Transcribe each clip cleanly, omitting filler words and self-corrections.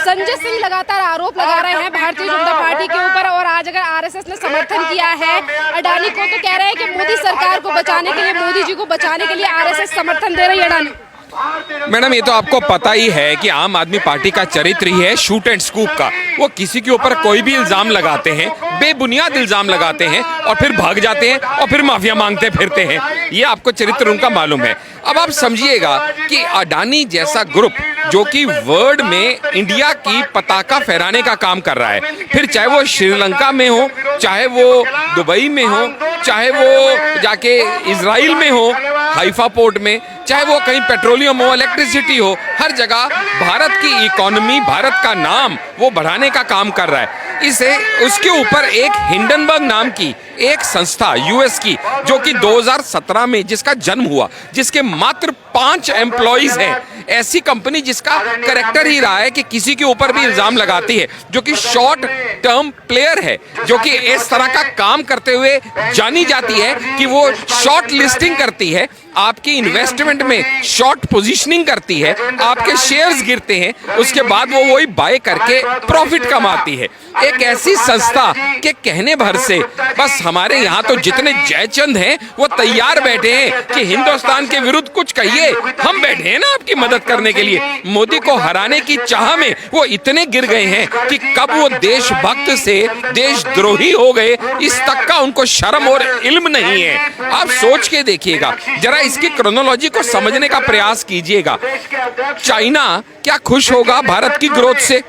संजय सिंह लगातार आरोप लगा रहे हैं भारतीय जनता पार्टी के ऊपर, और आज अगर आरएसएस ने समर्थन किया है अडानी को, तो कह रहे हैं कि मोदी सरकार को बचाने के लिए, मोदी जी को बचाने के लिए आरएसएस समर्थन दे रही है अडानी। मैडम, ये तो आपको पता ही है कि आम आदमी पार्टी का चरित्र ही है शूट एंड स्कूप का। वो किसी के ऊपर कोई भी इल्जाम लगाते हैं, बेबुनियाद इल्जाम लगाते हैं और फिर भाग जाते हैं और फिर माफिया मांगते फिरते हैं। ये आपको चरित्र उनका मालूम है। अब आप समझिएगा कि अडानी जैसा ग्रुप जो कि वर्ल्ड में इंडिया की पताका फहराने का काम कर रहा है, फिर चाहे वो श्रीलंका में हो, चाहे वो दुबई में हो, चाहे वो जाके इजराइल में हो हाइफा पोर्ट में, चाहे वो कहीं पेट्रोलियम हो, इलेक्ट्रिसिटी हो, हर जगह भारत की इकोनॉमी, भारत का नाम वो बढ़ाने का काम कर रहा है। इसे उसके ऊपर एक हिंडनबर्ग नाम की एक संस्था यूएस की, जो कि 2017 में जिसका जन्म हुआ, जिसके मात्र 5 एम्प्लॉइज हैं, ऐसी कंपनी जिसका करेक्टर ही रहा है कि किसी के ऊपर भी इल्जाम लगाती है, जो कि शॉर्ट टर्म प्लेयर है, जो कि इस तरह का काम करते हुए जानी जाती है कि वो शॉर्ट लिस्टिंग करती है, आपकी इन्वेस्टमेंट में शॉर्ट पोजीशनिंग करती है, आपके शेयर्स गिरते हैं, उसके बाद वो वही बाय करके प्रॉफिट कमाती है। एक ऐसी संस्था के कहने भर से बस हमारे यहाँ तो जितने जयचंद हैं वो तैयार बैठे हैं कि हिंदुस्तान के विरुद्ध कुछ कहिए, हम बैठे हैं ना आपकी मदद करने के लिए। मोदी को हराने की चाह में वो इतने गिर गए हैं कि कब वो देशभक्त से देशद्रोही हो गए, इस तक का उनको शर्म और इल्म नहीं है। आप सोच के देखिएगा, जरा इसकी क्रोनोलॉजी को समझने का प्रयास कीजिएगा। चाइना क्या खुश होगा भारत की ग्रोथ से?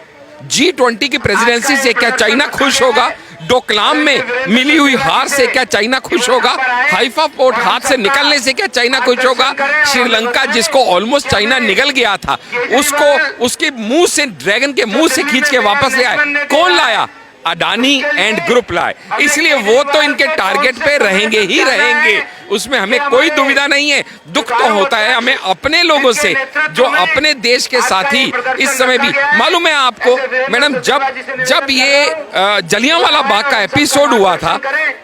G20 की प्रेसिडेंसी से क्या चाइना खुश होगा? डोकलाम में मिली हुई हार से क्या चाइना खुश होगा? हाइफा पोर्ट हाथ से निकलने से क्या चाइना खुश होगा? श्रीलंका जिसको ऑलमोस्ट चाइना निगल गया था, उसको उसके मुंह से, ड्रैगन के मुंह से खींच के वापस ले आए। कौन लाया? अडानी एंड ग्रुप लाए। इसलिए वो तो इनके टारगेट पे रहेंगे ही रहेंगे, उसमें हमें कोई दुविधा नहीं है। दुख तो होता है हमें अपने लोगों से, जो अपने देश के साथी इस समय भी। मालूम है आपको मैडम, जब ये जलियांवाला बाग का एपिसोड हुआ था,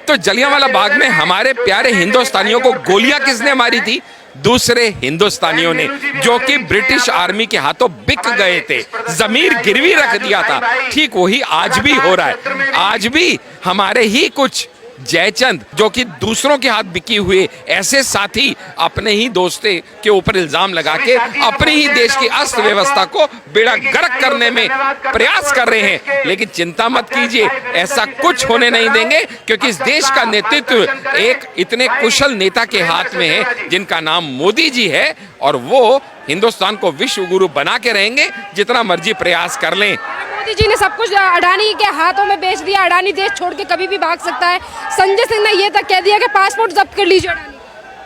तो जलियांवाला बाग में हमारे प्यारे हिंदुस्तानियों को गोलियां किसने मारी थी? दूसरे हिंदुस्तानियों ने, जो कि ब्रिटिश आर्मी के हाथों बिक गए थे, जमीर गिरवी रख दिया था। ठीक वही आज भी हो रहा है। आज भी हमारे ही कुछ जयचंद, जो कि दूसरों के हाथ बिकी हुए ऐसे साथी, अपने ही दोस्ते के ऊपर इल्जाम लगा के अपने ही देश की अर्थव्यवस्था को बेड़ा गर्क करने में प्रयास कर रहे हैं। लेकिन चिंता मत कीजिए, ऐसा कुछ होने नहीं देंगे, क्योंकि इस देश का नेतृत्व एक इतने कुशल नेता के हाथ में है जिनका नाम मोदी जी है, और वो हिंदुस्तान को विश्व गुरु बना के रहेंगे, जितना मर्जी प्रयास कर लें। मोदी जी ने सब कुछ अडानी के हाथों में बेच दिया, अडानी देश छोड़ के कभी भी भाग सकता है। संजय सिंह ने ये तक कह दिया कि पासपोर्ट जब्त कर लीजिए अडानी।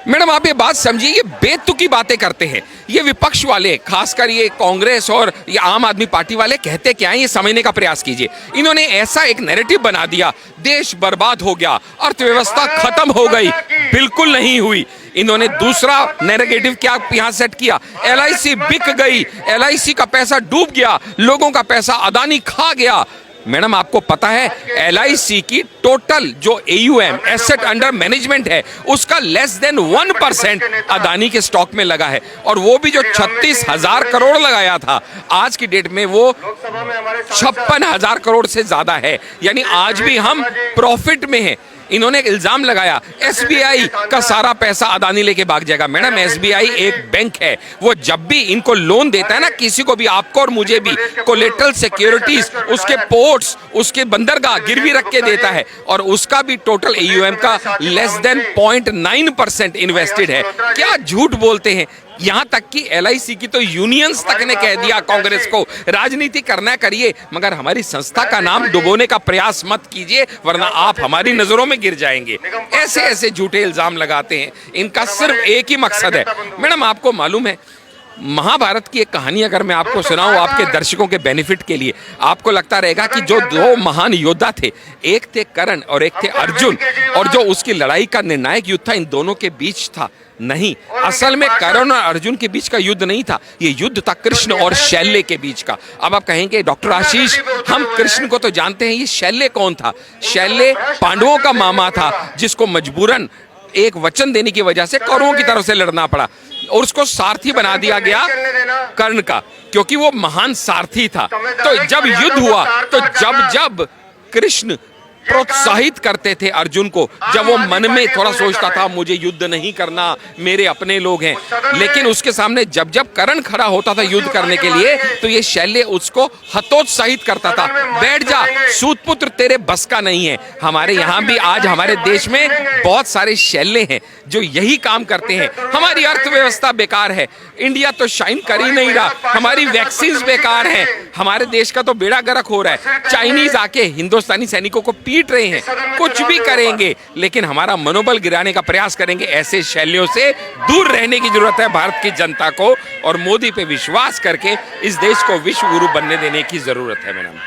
मैडम, आप ये बात समझिए, ये बेतुकी बातें करते हैं ये विपक्ष वाले, खासकर ये कांग्रेस और ये आम आदमी पार्टी वाले कहते क्या हैं, ये समझने का प्रयास कीजिए। इन्होंने ऐसा एक नैरेटिव बना दिया, देश बर्बाद हो गया, अर्थव्यवस्था खत्म हो गई। बिल्कुल नहीं हुई। इन्होंने दूसरा नैरेटिव क्या यहाँ सेट किया? LIC बिक गई, LIC का पैसा डूब गया, लोगों का पैसा अडानी खा गया। मैडम, आपको पता है LIC की टोटल जो AUM, एसेट अंडर मैनेजमेंट है, उसका लेस देन 1% अडानी के स्टॉक में लगा है, और वो भी जो 36,000 करोड़ लगाया था, आज की डेट में वो 56,000 करोड़ से ज्यादा है। यानी आज भी हम प्रॉफिट में हैं। इन्होंने इल्जाम लगाया SBI का सारा पैसा अडानी लेके भाग जाएगा। मैडम, SBI एक बैंक है, वो जब भी इनको लोन देता है ना, किसी को भी, आपको और मुझे भी, कोलेटरल सिक्योरिटीज, उसके पोर्ट्स, उसके बंदरगाह गिरवी रख के देता है, और उसका भी टोटल AUM का लेस देन 0.9% इन्वेस्टेड है। क्या झूठ बोलते हैं। यहाँ तक कि LIC की तो यूनियंस तक ने कह दिया कांग्रेस को, राजनीति करना करिए, मगर हमारी संस्था का नाम डुबोने का प्रयास मत कीजिए, वरना आप हमारी नजरों में गिर जाएंगे। ऐसे ऐसे झूठे इल्जाम लगाते हैं। इनका सिर्फ एक ही मकसद है। मैडम, आपको मालूम है, महाभारत की एक कहानी अगर मैं आपको सुनाऊं आपके दर्शकों के बेनिफिट के लिए, आपको लगता रहेगा कि जो दो महान योद्धा थे, एक थे कर्ण और एक थे अर्जुन, और जो उसकी लड़ाई का निर्णायक युद्ध था इन दोनों के बीच था। नहीं, असल में कर्ण और अर्जुन के बीच का युद्ध नहीं था, ये युद्ध था कृष्ण और शैल्य के बीच का। अब आप कहेंगे डॉक्टर आशीष, हम कृष्ण को तो जानते हैं, ये शैल्य कौन था? शैल्य पांडवों का मामा था, जिसको मजबूरन एक वचन देने की वजह से कौरवों की तरफ से लड़ना पड़ा। और उसको सारथी बना दिया गया कर्ण का, क्योंकि वो महान सारथी था। तो जब युद्ध हुआ तो जब कृष्ण प्रोत्साहित करते थे अर्जुन को, जब वो मन में थोड़ा सोचता था मुझे युद्ध नहीं करना, मेरे अपने लोग हैं, लेकिन उसके सामने जब कर्ण खड़ा होता था युद्ध करने के लिए, तो ये शल्य उसको हतोत्साहित करता था, बैठ जा सूतपुत्र, तेरे बस का नहीं है। हमारे यहाँ भी आज हमारे देश में बहुत सारे शल्य हैं जो यही काम करते हैं। हमारी अर्थव्यवस्था बेकार है, इंडिया तो शाइन कर ही नहीं रहा, हमारी वैक्सीन बेकार है, हमारे देश का तो बेड़ा गर्क हो रहा है, चाइनीज आके हिंदुस्तानी सैनिकों को पीट रहे हैं, कुछ भी करेंगे लेकिन हमारा मनोबल गिराने का प्रयास करेंगे। ऐसे शैलियों से दूर रहने की जरूरत है भारत की जनता को, और मोदी पे विश्वास करके इस देश को विश्व गुरु बनने देने की जरूरत है मैडम।